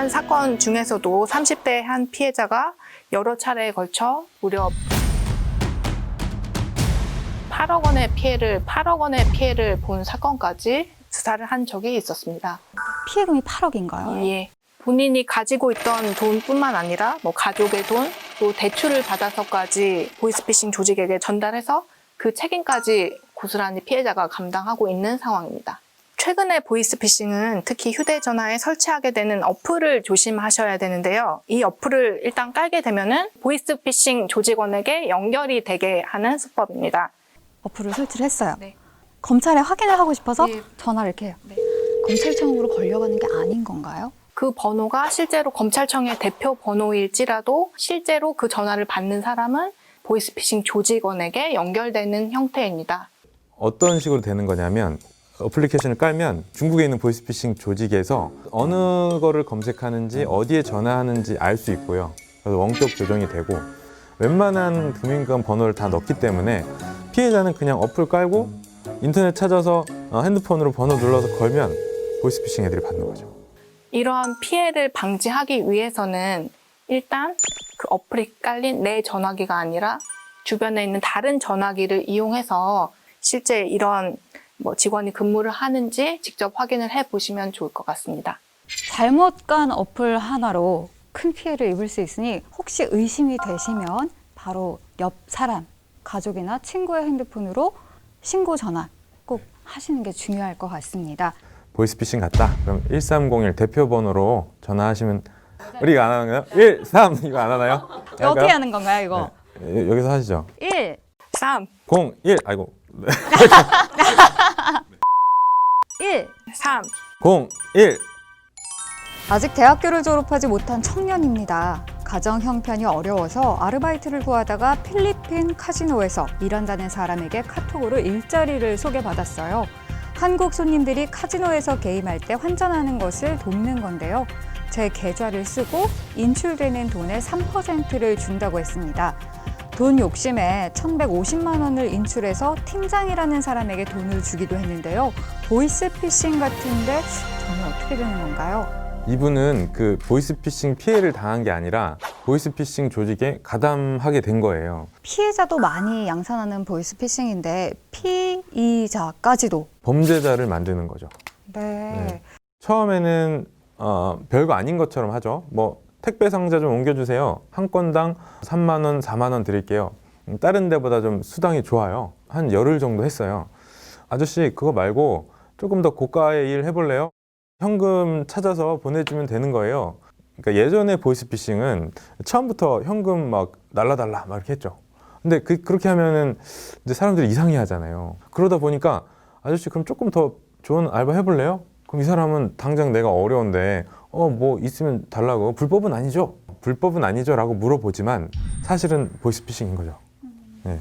한 사건 중에서도 30대 한 피해자가 여러 차례에 걸쳐 무려 8억 원의 피해를 본 사건까지 수사를 한 적이 있었습니다. 피해금이 8억인가요? 예. 본인이 가지고 있던 돈뿐만 아니라 가족의 돈, 또 대출을 받아서까지 보이스피싱 조직에게 전달해서 그 책임까지 고스란히 피해자가 감당하고 있는 상황입니다. 최근에 보이스피싱은 특히 휴대전화에 설치하게 되는 어플을 조심하셔야 되는데요. 이 어플을 일단 깔게 되면은 보이스피싱 조직원에게 연결이 되게 하는 수법입니다. 어플을 설치를 했어요. 네. 검찰에 확인을 하고 싶어서 예. 전화를 이렇게 해요. 네. 검찰청으로 걸려가는 게 아닌 건가요? 그 번호가 실제로 검찰청의 대표 번호일지라도 실제로 그 전화를 받는 사람은 보이스피싱 조직원에게 연결되는 형태입니다. 어떤 식으로 되는 거냐면 어플리케이션을 깔면 중국에 있는 보이스피싱 조직에서 어느 거를 검색하는지 어디에 전화하는지 알 수 있고요. 그래서 원격 조정이 되고 웬만한 금융기관 번호를 다 넣기 때문에 피해자는 그냥 어플 깔고 인터넷 찾아서 핸드폰으로 번호 눌러서 걸면 보이스피싱 애들이 받는 거죠. 이러한 피해를 방지하기 위해서는 일단 그 어플이 깔린 내 전화기가 아니라 주변에 있는 다른 전화기를 이용해서 실제 이런 직원이 근무를 하는지 직접 확인을 해보시면 좋을 것 같습니다. 잘못 간 어플 하나로 큰 피해를 입을 수 있으니 혹시 의심이 되시면 바로 옆 사람, 가족이나 친구의 핸드폰으로 신고 전화 꼭 하시는 게 중요할 것 같습니다. 보이스피싱 같다. 그럼 1301 대표 번호로 전화하시면 우리가 안 하나요? 13 이거 안 하나요? 어떻게 하는 건가요, 이거? 네, 여기서 하시죠. 1, 3, 01 아이고 1. 3. 01 아직 대학교를 졸업하지 못한 청년입니다. 가정 형편이 어려워서 아르바이트를 구하다가 필리핀 카지노에서 일한다는 사람에게 카톡으로 일자리를 소개받았어요. 한국 손님들이 카지노에서 게임할 때 환전하는 것을 돕는 건데요. 제 계좌를 쓰고 인출되는 돈의 3%를 준다고 했습니다. 돈 욕심에 1,150만 원을 인출해서 팀장이라는 사람에게 돈을 주기도 했는데요. 보이스피싱 같은데 저는 어떻게 되는 건가요? 이분은 그 보이스피싱 피해를 당한 게 아니라 보이스피싱 조직에 가담하게 된 거예요. 피해자도 많이 양산하는 보이스피싱인데 피의자까지도. 범죄자를 만드는 거죠. 네. 처음에는 별거 아닌 것처럼 하죠. 택배 상자 좀 옮겨주세요. 한 건당 3만 원, 4만 원 드릴게요. 다른 데보다 좀 수당이 좋아요. 한 열흘 정도 했어요. 아저씨 그거 말고 조금 더 고가의 일 해볼래요? 현금 찾아서 보내주면 되는 거예요. 그러니까 예전에 보이스피싱은 처음부터 현금 막 날라달라 막 이렇게 했죠. 근데 그렇게 하면은 이제 사람들이 이상해 하잖아요. 그러다 보니까 아저씨 그럼 조금 더 좋은 알바 해볼래요? 그럼 이 사람은 당장 내가 어려운데 뭐 있으면 달라고. 불법은 아니죠? 불법은 아니죠? 라고 물어보지만 사실은 보이스피싱인 거죠. 네.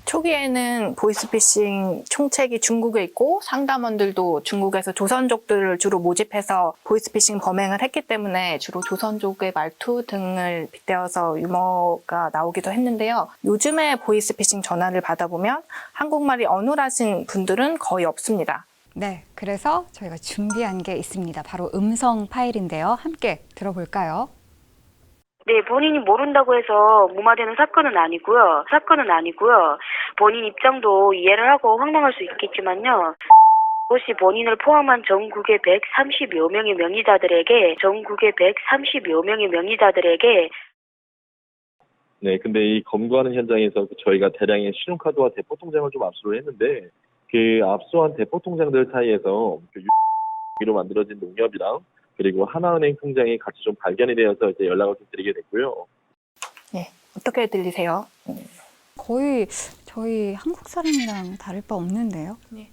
초기에는 보이스피싱 총책이 중국에 있고 상담원들도 중국에서 조선족들을 주로 모집해서 보이스피싱 범행을 했기 때문에 주로 조선족의 말투 등을 빗대어서 유머가 나오기도 했는데요. 요즘에 보이스피싱 전화를 받아보면 한국말이 어눌하신 분들은 거의 없습니다. 네, 그래서 저희가 준비한 게 있습니다. 바로 음성 파일인데요. 함께 들어볼까요? 네, 본인이 모른다고 해서 무마되는 사건은 아니고요. 본인 입장도 이해를 하고 황당할 수 있겠지만요. 혹시 본인을 포함한 전국의 130여 명의 명의자들에게 네, 근데 이 검거하는 현장에서 저희가 대량의 신용카드와 대포통장을 좀 압수를 했는데 그 압수한 대포통장들 사이에서 로 만들어진 농협이랑 그리고 하나은행 통장이 같이 좀 발견이 되어서 이제 연락을 좀 드리게 됐고요. 네, 어떻게 들리세요? 거의 저희 한국 사람이랑 다를 바 없는데요. 네.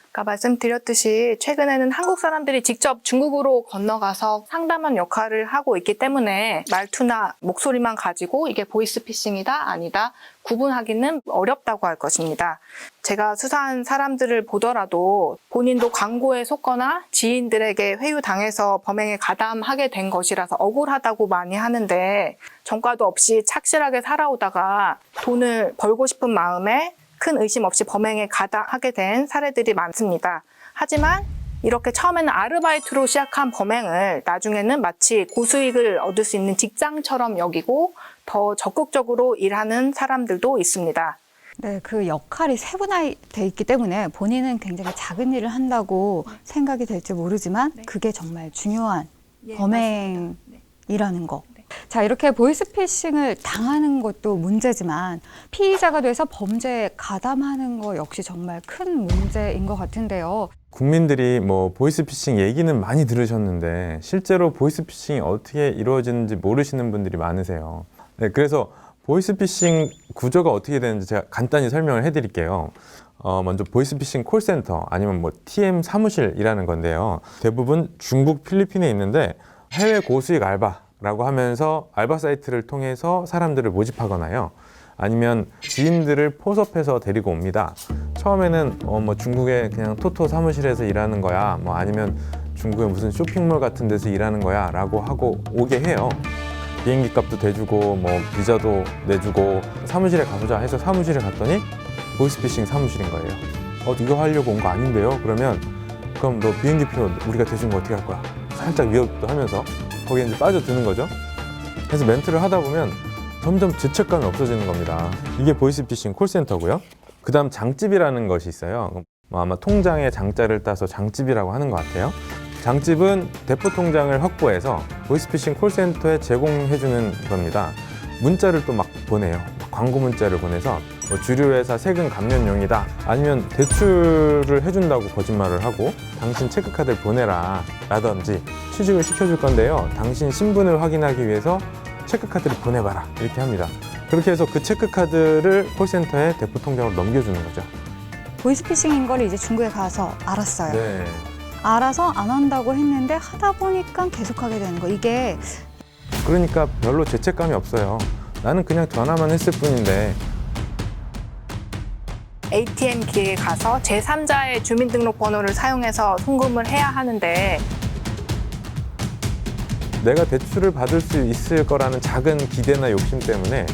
아까 말씀드렸듯이 최근에는 한국 사람들이 직접 중국으로 건너가서 상담원 역할을 하고 있기 때문에 말투나 목소리만 가지고 이게 보이스피싱이다, 아니다 구분하기는 어렵다고 할 것입니다. 제가 수사한 사람들을 보더라도 본인도 광고에 속거나 지인들에게 회유당해서 범행에 가담하게 된 것이라서 억울하다고 많이 하는데 전과도 없이 착실하게 살아오다가 돈을 벌고 싶은 마음에 큰 의심 없이 범행에 가담하게 된 사례들이 많습니다. 하지만 이렇게 처음에는 아르바이트로 시작한 범행을 나중에는 마치 고수익을 얻을 수 있는 직장처럼 여기고 더 적극적으로 일하는 사람들도 있습니다. 네, 그 역할이 세분화돼 있기 때문에 본인은 굉장히 작은 일을 한다고 생각이 될지 모르지만 그게 정말 중요한 범행이라는 거. 자, 이렇게 보이스피싱을 당하는 것도 문제지만 피의자가 돼서 범죄에 가담하는 거 역시 정말 큰 문제인 것 같은데요. 국민들이 뭐 보이스피싱 얘기는 많이 들으셨는데 실제로 보이스피싱이 어떻게 이루어지는지 모르시는 분들이 많으세요. 네, 그래서 보이스피싱 구조가 어떻게 되는지 제가 간단히 설명을 해드릴게요. 먼저 보이스피싱 콜센터 아니면 뭐 TM 사무실이라는 건데요. 대부분 중국, 필리핀에 있는데 해외 고수익 알바라고 하면서 알바 사이트를 통해서 사람들을 모집하거나요. 아니면 지인들을 포섭해서 데리고 옵니다. 처음에는 뭐 중국의 그냥 토토 사무실에서 일하는 거야, 뭐 아니면 중국의 무슨 쇼핑몰 같은 데서 일하는 거야 라고 하고 오게 해요. 비행기 값도 대주고 뭐 비자도 내주고 사무실에 가보자 해서 사무실에 갔더니 보이스피싱 사무실인 거예요. 이거 하려고 온 거 아닌데요? 그러면 그럼 너 비행기 표 우리가 대준 거 어떻게 할 거야? 살짝 위협도 하면서 거기에 이제 빠져드는 거죠. 그래서 멘트를 하다 보면 점점 죄책감이 없어지는 겁니다. 이게 보이스피싱 콜센터고요. 그 다음 장집이라는 것이 있어요. 아마 통장에 장자를 따서 장집이라고 하는 것 같아요. 장집은 대포 통장을 확보해서 보이스피싱 콜센터에 제공해주는 겁니다. 문자를 또 막 보내요. 광고 문자를 보내서 뭐 주류회사 세금 감면용이다, 아니면 대출을 해준다고 거짓말을 하고 당신 체크카드를 보내라 라든지 취직을 시켜줄 건데요. 당신 신분을 확인하기 위해서 체크카드를 보내봐라 이렇게 합니다. 그렇게 해서 그 체크카드를 콜센터에 대포 통장으로 넘겨주는 거죠. 보이스피싱인 걸 이제 중국에 가서 알았어요. 네. 알아서 안 한다고 했는데 하다 보니까 계속하게 되는 거. 이게 그러니까 별로 죄책감이 없어요. 나는 그냥 전화만 했을 뿐인데. ATM 기계에 가서 제3자의 주민등록번호를 사용해서 송금을 해야 하는데 내가 대출을 받을 수 있을 거라는 작은 기대나 욕심 때문에